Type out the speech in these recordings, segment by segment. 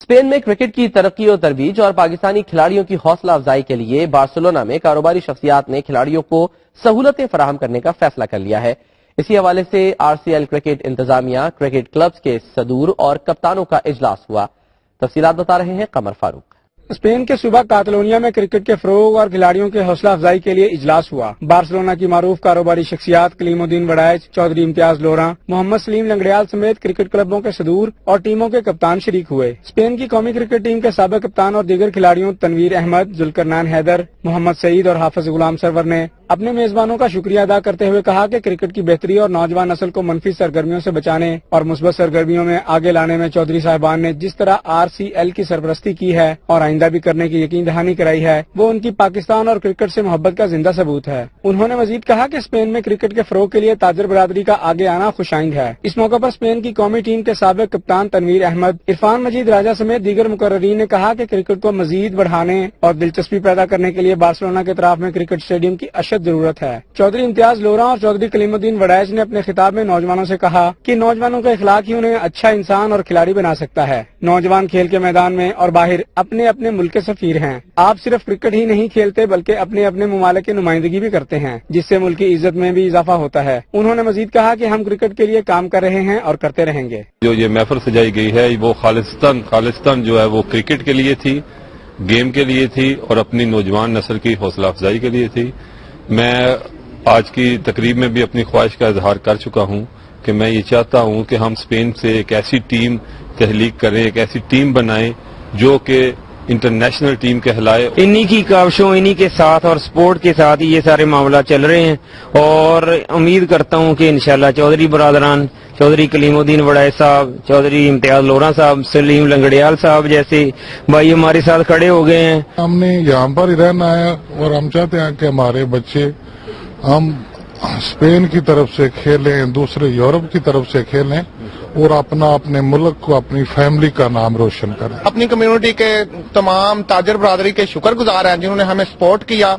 Spain میں cricket کی ترقی و ترویج اور پاکستانی کھلاڑیوں کی حوصلہ افزائی کے لیے بارسلونا میں کاروباری شخصیات نے کھلاڑیوں کو سہولتیں فراہم کرنے کا فیصلہ کر لیا ہے۔ اسی حوالے سے آر سی ایل کرکٹ انتظامیہ، کرکٹ کلبز کے صدور اور کپتانوں کا اجلاس ہوا۔ تفصیلات بتا رہے ہیں قمر فاروق۔ اسپین کے صوبہ کاتالونیا میں کرکٹ کے فروغ اور کھلاڑیوں کے حوصلہ افزائی کے لیے اجلاس ہوا۔ بارسلونا کی معروف کاروباری شخصیات کلیم الدین وڑائچ، چودھری امتیاز لوراں، محمد سلیم لنگڑیال سمیت کرکٹ کلبوں کے صدور اور ٹیموں کے کپتان شریک ہوئے۔ اسپین کی قومی کرکٹ ٹیم کے سابق کپتان اور دیگر کھلاڑیوں تنویر احمد، ذوالکرنان حیدر، محمد سعید اور حافظ غلام سرور نے اپنے میزبانوں کا شکریہ ادا کرتے ہوئے کہا کہ کرکٹ کی بہتری اور نوجوان نسل کو منفی سرگرمیوں سے بچانے اور مثبت سرگرمیوں میں آگے لانے میں چودھری صاحبان نے جس طرح آر سی ایل کی سرپرستی کی ہے اور آئندہ بھی کرنے کی یقین دہانی کرائی ہے، وہ ان کی پاکستان اور کرکٹ سے محبت کا زندہ ثبوت ہے۔ انہوں نے مزید کہا کہ اسپین میں کرکٹ کے فروغ کے لیے تاجر برادری کا آگے آنا خوش آئند ہے۔ اس موقع پر اسپین کی قومی ٹیم کے سابق کپتان تنویر احمد، عرفان مجید راجہ سمیت دیگر مقررین نے کہا کہ کرکٹ کو مزید بڑھانے اور دلچسپی پیدا کرنے کے لیے بارسلونا کے اطراف میں کرکٹ اسٹیڈیم کی اشد ضرورت ہے۔ چودھری امتیاز لوراں اور چودھری کلیم الدین وڑائچ نے اپنے خطاب میں نوجوانوں سے کہا کہ نوجوانوں کا اخلاق ہی انہیں اچھا انسان اور کھلاڑی بنا سکتا ہے۔ نوجوان کھیل کے میدان میں اور باہر اپنے اپنے ملک کے سفیر ہیں۔ آپ صرف کرکٹ ہی نہیں کھیلتے بلکہ اپنے اپنے ممالک کی نمائندگی بھی کرتے ہیں، جس سے ملک کی عزت میں بھی اضافہ ہوتا ہے۔ انہوں نے مزید کہا کہ ہم کرکٹ کے لیے کام کر رہے ہیں اور کرتے رہیں گے۔ جو یہ محفل سجائی گئی ہے وہ خالصتاً جو ہے وہ کرکٹ کے لیے تھی، گیم کے لیے تھی اور اپنی نوجوان نسل کی حوصلہ افزائی کے لیے تھی۔ میں آج کی تقریب میں بھی اپنی خواہش کا اظہار کر چکا ہوں کہ میں یہ چاہتا ہوں کہ ہم اسپین سے ایک ایسی ٹیم تخلیق کریں، ایک ایسی ٹیم بنائیں جو کہ انٹرنیشنل ٹیم کہلائے۔ انہی کی کاوشوں، انہی کے ساتھ اور سپورٹ کے ساتھ ہی یہ سارے معاملات چل رہے ہیں اور امید کرتا ہوں کہ انشاءاللہ چودھری برادران، چودھری کلیم الدین وڑائچ صاحب، چودھری امتیاز لوراں صاحب، سلیم لنگڑیال صاحب جیسے بھائی ہمارے ساتھ کھڑے ہو گئے ہیں۔ ہم نے یہاں پر ہی رہنا ہے اور ہم چاہتے ہیں کہ ہمارے بچے ہم اسپین کی طرف سے کھیلیں، دوسرے یورپ کی طرف سے کھیلیں اور اپنے ملک کو، اپنی فیملی کا نام روشن کریں۔ اپنی کمیونٹی کے تمام تاجر برادری کے شکر گزار ہیں جنہوں نے ہمیں سپورٹ کیا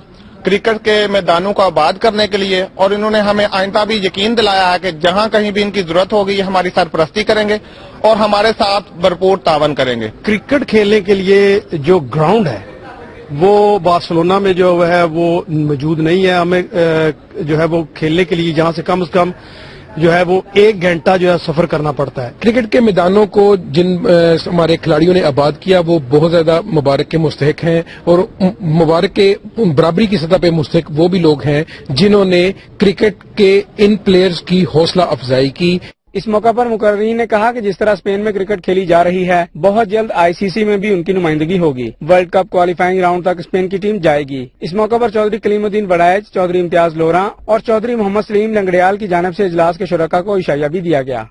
کرکٹ کے میدانوں کو آباد کرنے کے لیے، اور انہوں نے ہمیں آئندہ بھی یقین دلایا ہے کہ جہاں کہیں بھی ان کی ضرورت ہوگی یہ ہماری سرپرستی کریں گے اور ہمارے ساتھ بھرپور تعاون کریں گے۔ کرکٹ کھیلنے کے لیے جو گراؤنڈ ہے وہ بارسلونا میں جو ہے وہ موجود نہیں ہے۔ ہمیں جو ہے وہ کھیلنے کے لیے جہاں سے کم جو ہے وہ 1 گھنٹہ جو ہے سفر کرنا پڑتا ہے۔ کرکٹ کے میدانوں کو جن ہمارے کھلاڑیوں نے آباد کیا وہ بہت زیادہ مبارک کے مستحق ہیں، اور مبارک کے برابری کی سطح پہ مستحق وہ بھی لوگ ہیں جنہوں نے کرکٹ کے ان پلیئرز کی حوصلہ افزائی کی۔ اس موقع پر مقررین نے کہا کہ جس طرح اسپین میں کرکٹ کھیلی جا رہی ہے، بہت جلد آئی سی سی میں بھی ان کی نمائندگی ہوگی۔ ورلڈ کپ کوالیفائنگ راؤنڈ تک اسپین کی ٹیم جائے گی۔ اس موقع پر چودھری کلیم الدین وڑائچ، چودھری امتیاز لوراں اور چودھری محمد سلیم لنگڑیال کی جانب سے اجلاس کے شرکاء کو عشائیہ بھی دیا گیا۔